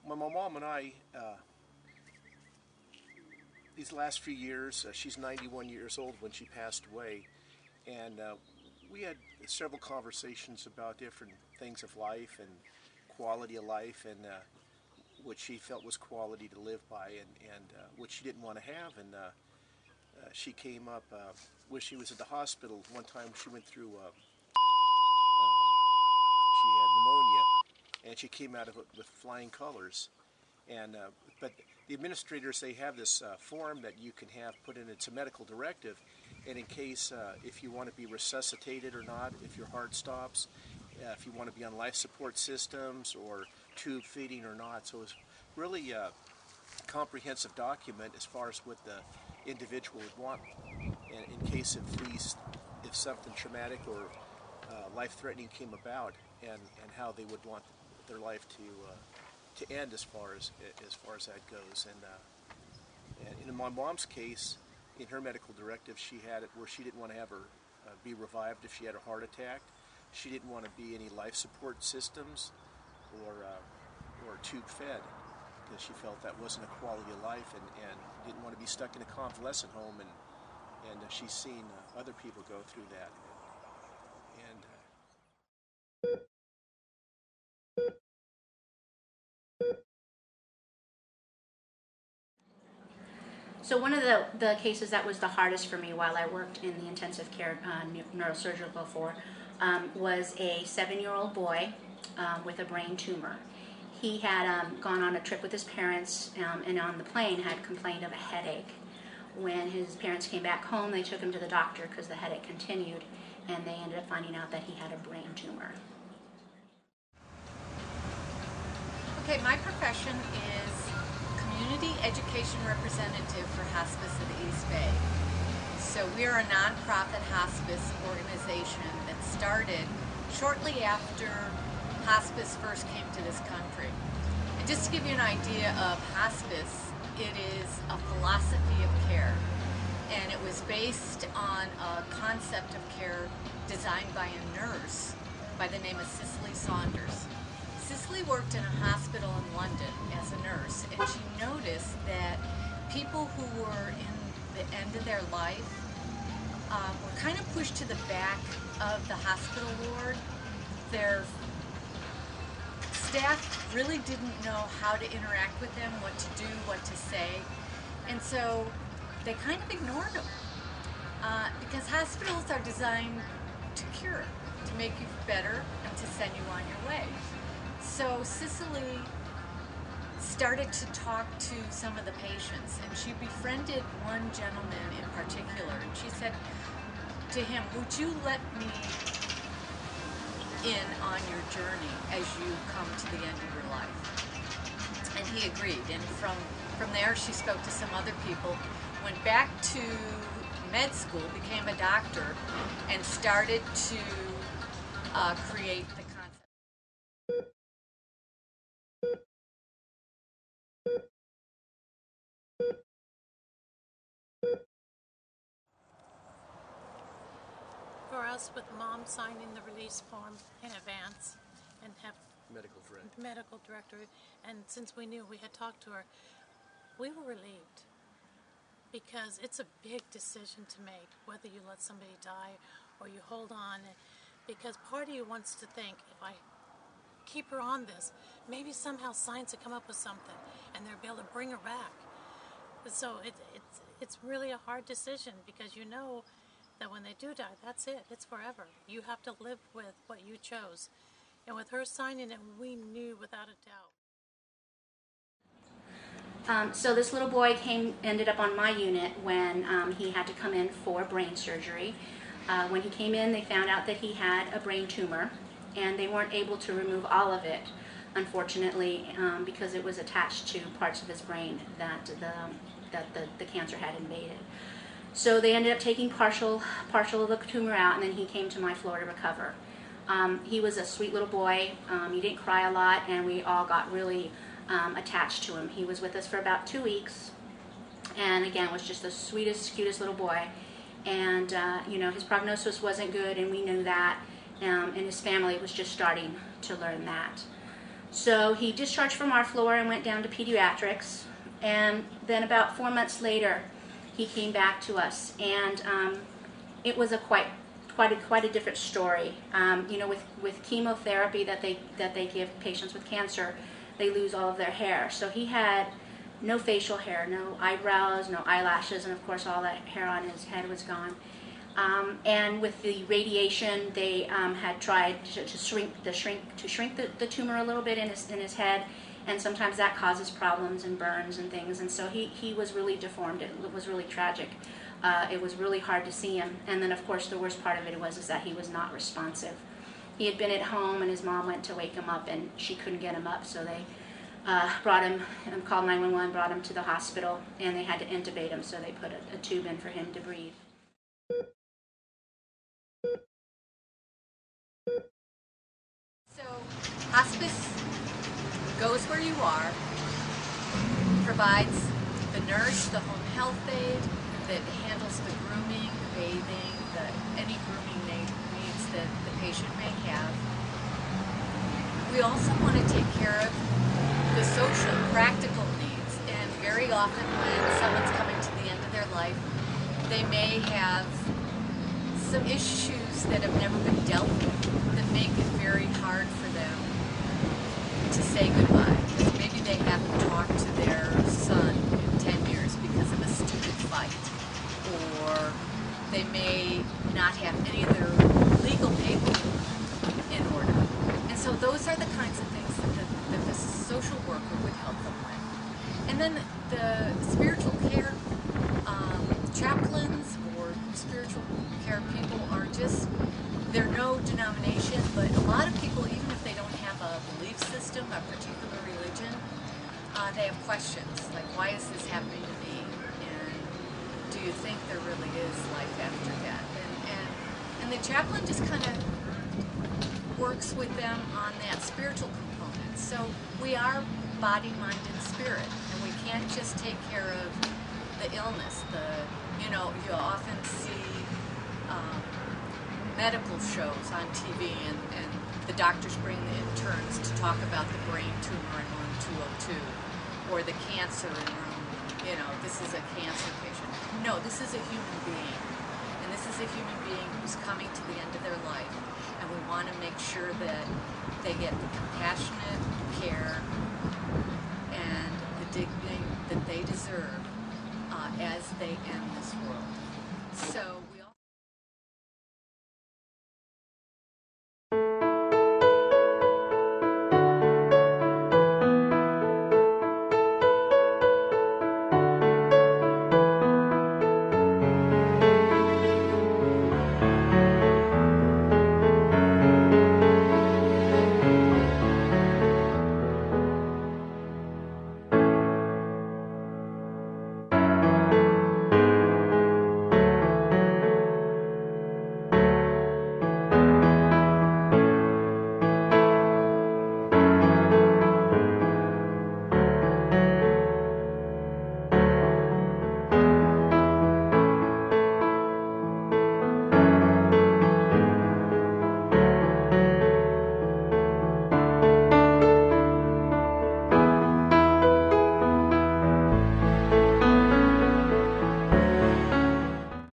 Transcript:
When my mom and I, these last few years, she's 91 years old when she passed away, and we had several conversations about different things of life and quality of life, and what she felt was quality to live by, and what she didn't want to have. And she came up when she was at the hospital. One time she went through, she had pneumonia, and she came out of it with flying colors. And but the administrators, they have this form that you can have put in. It's a medical directive, and in case if you want to be resuscitated or not, if your heart stops, if you want to be on life support systems or tube feeding or not. So it's really a comprehensive document as far as what the individual would want in case if something traumatic or life-threatening came about, and how they would want their life to end as far as that goes. And in my mom's case, in her medical directive, she had it where she didn't want to have her be revived if she had a heart attack. She didn't want to be any life support systems or tube fed, because she felt that wasn't a quality of life, and didn't want to be stuck in a convalescent home, and she's seen other people go through that. So one of the cases that was the hardest for me while I worked in the intensive care neurosurgical floor was a 7-year-old boy with a brain tumor. He had gone on a trip with his parents, and on the plane had complained of a headache. When his parents came back home, they took him to the doctor because the headache continued, and they ended up finding out that he had a brain tumor. Okay, my profession is Community Education Representative for Hospice of the East Bay. So we are a nonprofit hospice organization that started shortly after hospice first came to this country. And just to give you an idea of hospice, it is a philosophy of care, and it was based on a concept of care designed by a nurse by the name of Cicely Saunders. Cicely worked in a hospital in London as a nurse, and she noticed that people who were in the end of their life were kind of pushed to the back of the hospital ward. Their staff really didn't know how to interact with them, what to do, what to say, and so they kind of ignored them because hospitals are designed to cure, to make you better, and to send you on your way. So Cicely started to talk to some of the patients, and she befriended one gentleman in particular, and she said to him, "Would you let me in on your journey as you come to the end of your life?" And he agreed, and from there she spoke to some other people, went back to med school, became a doctor, and started to create the concept. For us, with Mom signing the release form in advance and have medical director, and since we knew we had talked to her, we were relieved, because it's a big decision to make, whether you let somebody die or you hold on, because part of you wants to think, if I keep her on this, maybe somehow science will come up with something and they'll be able to bring her back. So it's really a hard decision, because you know that when they do die, that's it. It's forever. You have to live with what you chose. And with her signing it, we knew without a doubt. So this little boy ended up on my unit when he had to come in for brain surgery. When he came in, they found out that he had a brain tumor, and they weren't able to remove all of it, unfortunately, because it was attached to parts of his brain that the cancer had invaded. So they ended up taking partial of the tumor out, and then he came to my floor to recover. He was a sweet little boy. He didn't cry a lot, and we all got really attached to him. He was with us for about 2 weeks, and again was just the sweetest, cutest little boy. And his prognosis wasn't good, and we knew that, and his family was just starting to learn that. So he discharged from our floor and went down to pediatrics, and then about 4 months later, he came back to us, and it was a quite a different story. With chemotherapy that they give patients with cancer, they lose all of their hair. So he had no facial hair, no eyebrows, no eyelashes, and of course all that hair on his head was gone. And with the radiation, they had tried to shrink the tumor a little bit in his head, and sometimes that causes problems and burns and things. And so he was really deformed. It was really tragic. It was really hard to see him. And then, of course, the worst part of it was that he was not responsive. He had been at home, and his mom went to wake him up, and she couldn't get him up. So they brought him, called 911, brought him to the hospital, and they had to intubate him. So they put a tube in for him to breathe. So hospice goes where you are, provides the nurse, the home health aide that handles the grooming, the bathing, any grooming needs that the patient may have. We also want to take care of the social, practical needs, and very often when someone's coming to the end of their life, they may have some issues that have never been dealt with that make it very hard for them to say goodbye. Maybe they haven't talked to their son in 10 years because of a stupid fight, or they may not have any of their legal paperwork in order. And so those are the kinds of things that the social worker would help them with. And then the spiritual care chaplains or spiritual care people are just, they're no denomination, but a lot of people, even if they don't have a belief system, a particular religion, they have questions like, why is this happening to me? And do you think there really is life after death? And the chaplain just kind of works with them on that spiritual component. So we are body, mind, and spirit, and we can't just take care of the illness. You often see medical shows on TV, and the doctors bring the interns to talk about the brain tumor in room 202, or the cancer in room, this is a cancer patient. No, this is a human being, and this is a human being who's coming to the end of their life, and we want to make sure that they get the compassionate care and the dignity that they deserve as they end this world. So